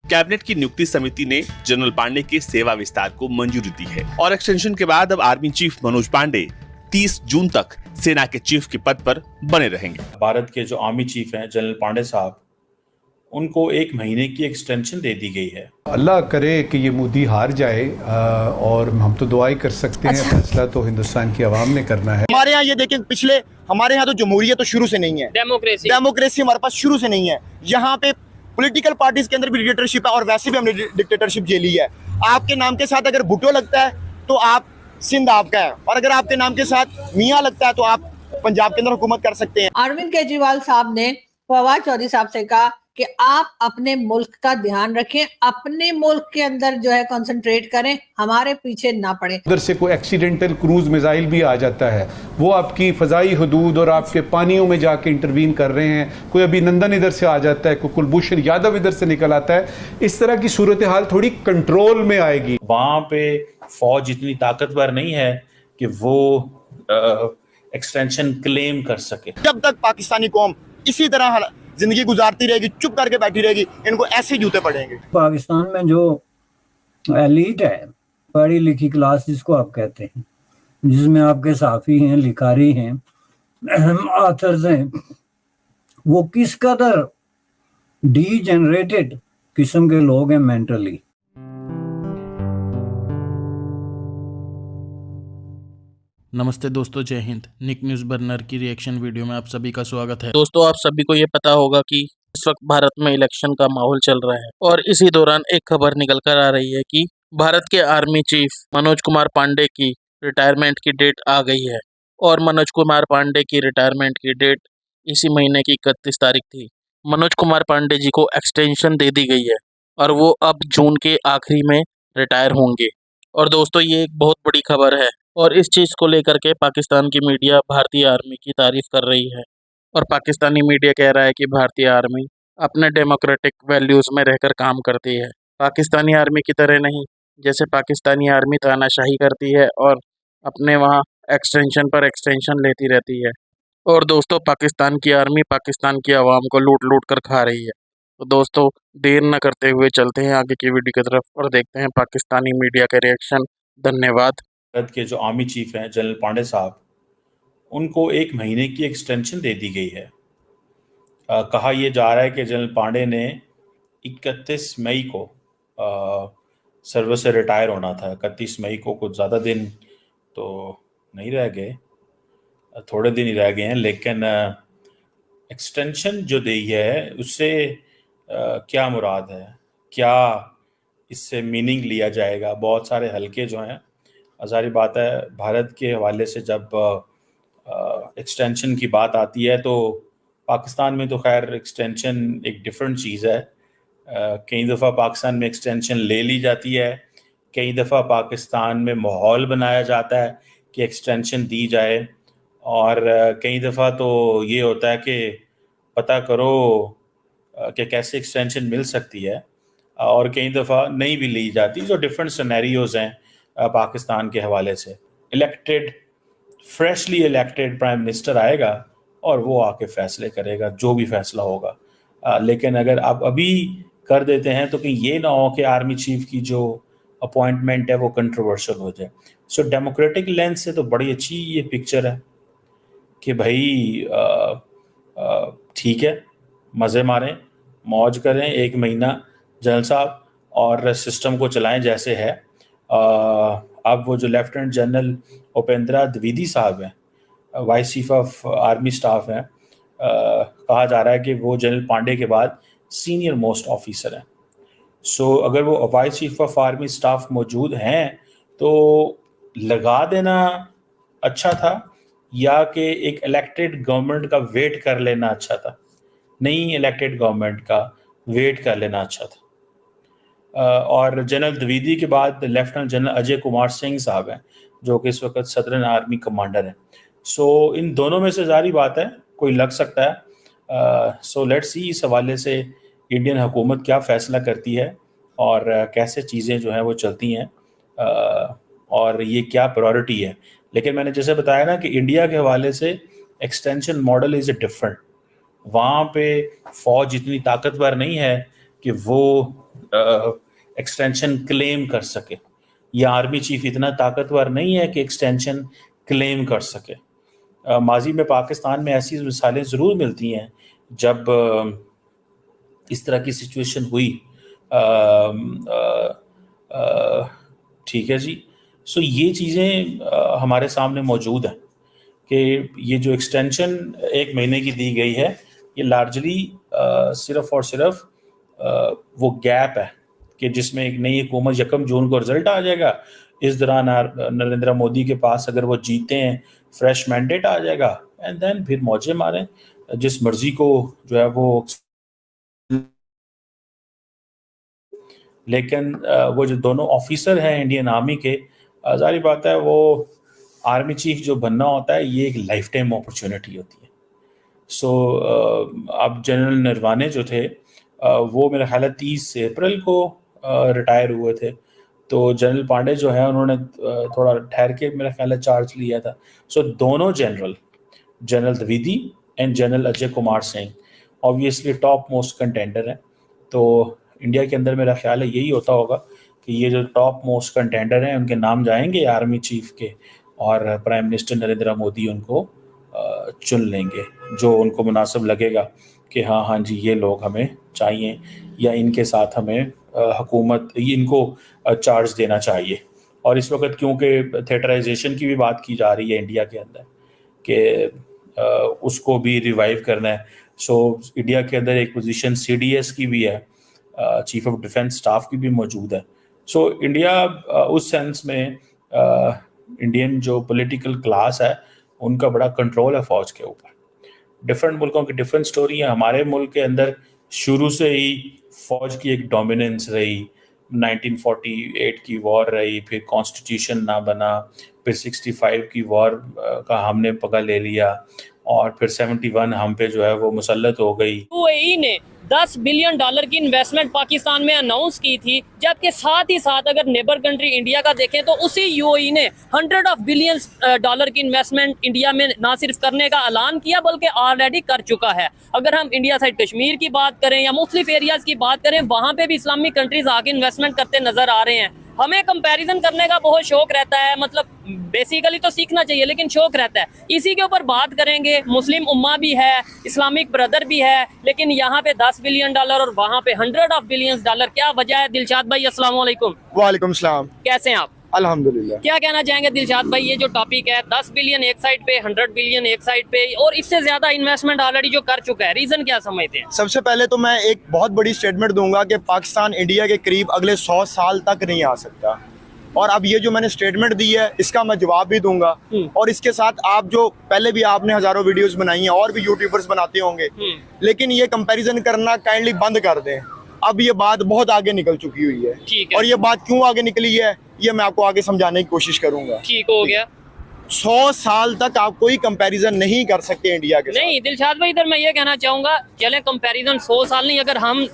Cabinet की नियुक्ति समिति ने जनरल पांडे के सेवा विस्तार को मंजूरी दी है और एक्सटेंशन के बाद अब आर्मी चीफ मनोज पांडे 30 जून तक सेना के चीफ के पद पर बने रहेंगे। भारत के जो आर्मी चीफ हैं जनरल पांडे साहब, उनको 1 महीने की एक्सटेंशन दे दी गई है। अल्लाह करे कि ये मोदी हार जाए और हम तो दुआ ही कर सकते हैं। फैसला तो हिंदुस्तान की आवाम ने करना है। हमारे यहाँ ये देखें, पिछले हमारे यहाँ तो जमहूरियत तो शुरू से नहीं है, डेमोक्रेसी हमारे पास शुरू से नहीं है। यहाँ पे पॉलिटिकल पार्टीज के अंदर भी डिक्टेटरशिप है और वैसे भी हमने डिक्टेटरशिप झेली है। आपके नाम के साथ अगर भुट्टो लगता है तो आप सिंध आपका है, और अगर आपके नाम के साथ मियाँ लगता है तो आप पंजाब के अंदर हुकूमत कर सकते हैं। अरविंद केजरीवाल साहब ने फवाद चौधरी साहब से कहा कि आप अपने मुल्क का ध्यान रखें, अपने मुल्क के अंदर जो है कंसंट्रेट करें, हमारे पीछे ना पड़े। उधर से कोई एक्सीडेंटल क्रूज मिसाइल भी आ जाता है, वो आपकी फजाई हदूद और आपके पानियों में जाके इंटरवीन कर रहे हैं। कोई अभिनंदन इधर से आ जाता है, कोई कुलभूषण यादव इधर से निकल आता है। इस तरह की सूरत हाल थोड़ी कंट्रोल में आएगी। वहां पे फौज इतनी ताकतवर नहीं है कि वो एक्सटेंशन क्लेम कर सके। जब तक पाकिस्तानी कौम इसी तरह जिंदगी गुजारती रहेगी, चुप करके बैठी रहेगी, इनको ऐसे जूते पड़ेंगे। पाकिस्तान में जो एलीट है, पढ़ी लिखी क्लास जिसको आप कहते हैं, जिसमें आपके साफी हैं, लिखारी हैं, ऑथर्स हैं, वो किस कदर डीजेनरेटेड किस्म के लोग हैं मेंटली। नमस्ते दोस्तों, जय हिंद। निक न्यूज़ बर्नर की रिएक्शन वीडियो में आप सभी का स्वागत है। दोस्तों, आप सभी को ये पता होगा कि इस वक्त भारत में इलेक्शन का माहौल चल रहा है और इसी दौरान एक खबर निकल कर आ रही है कि भारत के आर्मी चीफ मनोज कुमार पांडे की रिटायरमेंट की डेट आ गई है। और मनोज कुमार पांडे की रिटायरमेंट की डेट इसी महीने की 31 तारीख थी। मनोज कुमार पांडे जी को एक्सटेंशन दे दी गई है और वो अब जून के आखिरी में रिटायर होंगे। और दोस्तों, ये एक बहुत बड़ी खबर है और इस चीज़ को लेकर के पाकिस्तान की मीडिया भारतीय आर्मी की तारीफ कर रही है और पाकिस्तानी मीडिया कह रहा है कि भारतीय आर्मी अपने डेमोक्रेटिक वैल्यूज़ में रहकर काम करती है, पाकिस्तानी आर्मी की तरह नहीं। जैसे पाकिस्तानी आर्मी तानाशाही करती है और अपने वहाँ एक्सटेंशन पर एक्सटेंशन लेती रहती है। और दोस्तों, पाकिस्तान की आर्मी पाकिस्तान की आवाम को लूट लूट कर खा रही है। तो दोस्तों, देर न करते हुए चलते हैं आगे की वीडियो की तरफ और देखते हैं पाकिस्तानी मीडिया के रिएक्शन। धन्यवाद। भारत के जो आर्मी चीफ हैं जनरल पांडे साहब, उनको 1 महीने की एक्सटेंशन दे दी गई है। कहा यह जा रहा है कि जनरल पांडे ने 31 मई को सर्विस से रिटायर होना था। 31 मई को कुछ ज़्यादा दिन तो नहीं रह गए, थोड़े दिन ही रह गए हैं, लेकिन एक्सटेंशन जो दी है उससे क्या मुराद है, क्या इससे मीनिंग लिया जाएगा। बहुत सारे हलके जो हैं, सारी बात है, भारत के हवाले से जब एक्सटेंशन की बात आती है तो पाकिस्तान में तो खैर एक्सटेंशन एक डिफरेंट चीज़ है। कई दफ़ा पाकिस्तान में एक्सटेंशन ले ली जाती है, कई दफ़ा पाकिस्तान में माहौल बनाया जाता है कि एक्सटेंशन दी जाए, और कई दफ़ा तो ये होता है कि पता करो कि कैसे एक्सटेंशन मिल सकती है, और कई दफ़ा नहीं भी ली जाती। जो डिफरेंट सिनेरियोज़ हैं पाकिस्तान के हवाले से। फ्रेशली इलेक्टेड प्राइम मिनिस्टर आएगा और वो आके फैसले करेगा, जो भी फैसला होगा। लेकिन अगर आप अभी कर देते हैं तो कहीं ये ना हो कि आर्मी चीफ की जो अपॉइंटमेंट है वो कंट्रोवर्शियल हो जाए। सो डेमोक्रेटिक लेंस से तो बड़ी अच्छी ये पिक्चर है कि भाई ठीक है, मज़े मारें, मौज करें, 1 महीना जलसा और सिस्टम को चलाएं जैसे है। अब वो जो लेफ्टिनेंट जनरल उपेंद्रा द्विवेदी साहब हैं, vice chief of army staff हैं, कहा जा रहा है कि वो जनरल पांडे के बाद सीनियर मोस्ट ऑफिसर हैं। सो अगर वो vice chief of army staff मौजूद हैं तो लगा देना अच्छा था, या कि एक इलेक्टेड गवर्नमेंट का वेट कर लेना अच्छा था। नई इलेक्टेड गवर्नमेंट का वेट कर लेना अच्छा था। और जनरल द्विवेदी के बाद लेफ्टिनेंट जनरल अजय कुमार सिंह साहब हैं, जो कि इस वक्त सदर्न आर्मी कमांडर हैं। सो इन दोनों में से जारी बात है कोई लग सकता है। सो लेट्स सी इस हवाले से इंडियन हुकूमत क्या फ़ैसला करती है और कैसे चीज़ें जो हैं वो चलती हैं, और ये क्या प्रायोरिटी है। लेकिन मैंने जैसे बताया ना कि इंडिया के हवाले से एक्सटेंशन मॉडल इज़ डिफरेंट। वहाँ पे फ़ौज इतनी ताकतवर नहीं है कि वो एक्सटेंशन क्लेम कर सके। या आर्मी चीफ इतना ताकतवर नहीं है कि एक्सटेंशन क्लेम कर सके। माजी में पाकिस्तान में ऐसी मिसालें ज़रूर मिलती हैं जब इस तरह की सिचुएशन हुई। ठीक है जी। सो ये चीज़ें हमारे सामने मौजूद हैं कि ये जो एक्सटेंशन 1 महीने की दी गई है, ये लार्जली सिर्फ और सिर्फ वो गैप है कि जिसमें एक नई हुकूमत 1 जून को रिजल्ट आ जाएगा। इस दौरान नरेंद्र मोदी के पास अगर वो जीते हैं, फ्रेश मैंडेट आ जाएगा एंड देन फिर मौजे मारें, जिस मर्जी को जो है वो। लेकिन वो जो दोनों ऑफिसर हैं इंडियन आर्मी के, जाहिर बात है वो आर्मी चीफ जो बनना होता है ये एक लाइफ टाइम अपॉर्चुनिटी होती है। सो अब जनरल नरवाने जो थे वो मेरा ख्याल है 30 अप्रैल को रिटायर हुए थे। तो जनरल पांडे जो है उन्होंने थोड़ा ठहर के मेरा ख्याल है चार्ज लिया था। सो दोनों general Dwivedi and general Ajay Kumar Singh obviously top most contender हैं। तो इंडिया के अंदर मेरा ख्याल है यही होता होगा कि ये जो टॉप मोस्ट कंटेंडर हैं उनके नाम जाएंगे आर्मी चीफ के, और प्राइम मिनिस्टर नरेंद्र मोदी उनको चुन लेंगे जो उनको मुनासिब लगेगा कि हाँ जी ये लोग हमें चाहिए या इनके साथ हमें हुकूमत इनको चार्ज देना चाहिए। और इस वक्त क्योंकि थिएटराइजेशन की भी बात की जा रही है इंडिया के अंदर कि उसको भी रिवाइव करना है। सो इंडिया के अंदर एक पोजीशन CDS की भी है, चीफ ऑफ डिफेंस स्टाफ की भी मौजूद है। सो इंडिया उस सेंस में इंडियन जो पॉलिटिकल क्लास है उनका बड़ा कंट्रोल है फौज के ऊपर। डिफरेंट मुल्कों की डिफरेंट स्टोरी है। हमारे मुल्क के अंदर शुरू से ही फौज की एक डोमिनेंस रही। 1948 की वॉर रही, फिर कॉन्स्टिट्यूशन ना बना, फिर 65 की वॉर का हमने पकड़ ले लिया, और फिर 71 हम पे जो है वो मुसल्लत हो गई। UAE ने $10 बिलियन की इन्वेस्टमेंट पाकिस्तान में अनाउंस की थी, जबकि साथ ही साथ अगर नेबर कंट्री इंडिया का देखें तो उसी UAE ने $100 बिलियन की इन्वेस्टमेंट इंडिया में ना सिर्फ करने का ऐलान किया बल्कि ऑलरेडी कर चुका है। अगर हम इंडिया साइड कश्मीर की बात करें या मुख्तलिफ एरियाज की बात करें, वहाँ पे भी इस्लामिक कंट्रीज आके इन्वेस्टमेंट करते नजर आ रहे हैं। हमें कंपैरिजन करने का बहुत शौक रहता है, मतलब बेसिकली तो सीखना चाहिए लेकिन शौक रहता है। इसी के ऊपर बात करेंगे। मुस्लिम उम्मा भी है, इस्लामिक ब्रदर भी है, लेकिन यहाँ पे $10 बिलियन और वहाँ पे $100 बिलियन, क्या वजह है? दिलशाद भाई अस्सलाम वालेकुम। वालेकुम सलाम। कैसे हैं आप? अल्हम्दुलिल्लाह। क्या कहना चाहेंगे दिलशाद भाई, ये जो टॉपिक है 10 बिलियन एक साइड पे, 100 बिलियन एक साइड पे, और इससे ज्यादा इन्वेस्टमेंट ऑलरेडी जो कर चुका है, रीजन क्या समझते हैं? सबसे पहले तो मैं एक बहुत बड़ी स्टेटमेंट दूंगा कि पाकिस्तान इंडिया के करीब अगले 100 साल तक नहीं आ सकता। और अब ये जो मैंने स्टेटमेंट दी है इसका मैं जवाब भी दूंगा। और इसके साथ आप जो पहले भी आपने हजारों वीडियोस बनाई हैं और भी यूट्यूबर्स बनाते होंगे, लेकिन ये कंपैरिजन करना काइंडली बंद कर दें। अब ये बात बहुत आगे निकल चुकी हुई है, और ये बात क्यों आगे निकली है ये मैं आपको आगे समझाने की कोशिश करूंगा। ठीक हो गया। 100 साल तक आप कोई कंपैरिजन नहीं कर सकते इंडिया के नहीं दिलशाद भाई, इधर मैं ये कहना चाहूंगा, चले कंपैरिजन 100 साल नहीं, अगर हम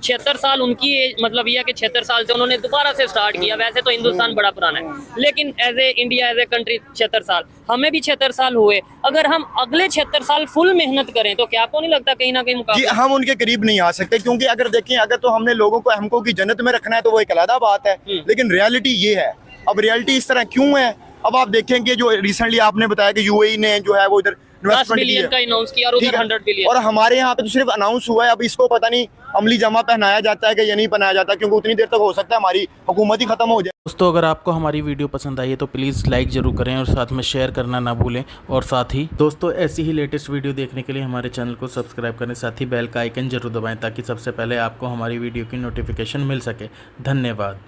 76 साल उनकी एज, मतलब यह कि 76 साल से उन्होंने दोबारा से स्टार्ट किया। वैसे तो हिंदुस्तान बड़ा पुराना है, लेकिन as a India as a country 76 साल, हमें भी 76 साल हुए। अगर हम अगले 76 साल फुल मेहनत करें तो क्या आपको नहीं लगता कहीं ना कहीं मुकाबला हम उनके करीब नहीं आ सकते? क्योंकि अगर देखें, अगर तो हमने लोगों को हमको की जन्नत में रखना है तो वो एक अलग बात है, लेकिन रियलिटी ये है। अब रियलिटी इस तरह क्यों है? अब आप देखेंगे जो रिसेंटली आपने बताया कि UAE ने जो है वो इधर 10 बिलियन का अनाउंस किया और उधर 100 बिलियन, और हमारे यहाँ पे तो सिर्फ अनाउंस हुआ है। अब इसको पता नहीं अमली जमा पहनाया जाता है कि या नहीं पहनाया जाता, क्योंकि उतनी देर तक हो सकता है हमारी हुकूमत ही खत्म हो जाए। दोस्तों अगर आपको हमारी वीडियो पसंद आई है तो प्लीज़ लाइक ज़रूर करें और साथ में शेयर करना ना भूलें। और साथ ही दोस्तों ऐसी ही लेटेस्ट वीडियो देखने के लिए हमारे चैनल को सब्सक्राइब करें, साथ ही बेल का आइकन जरूर दबाएं ताकि सबसे पहले आपको हमारी वीडियो की नोटिफिकेशन मिल सके। धन्यवाद।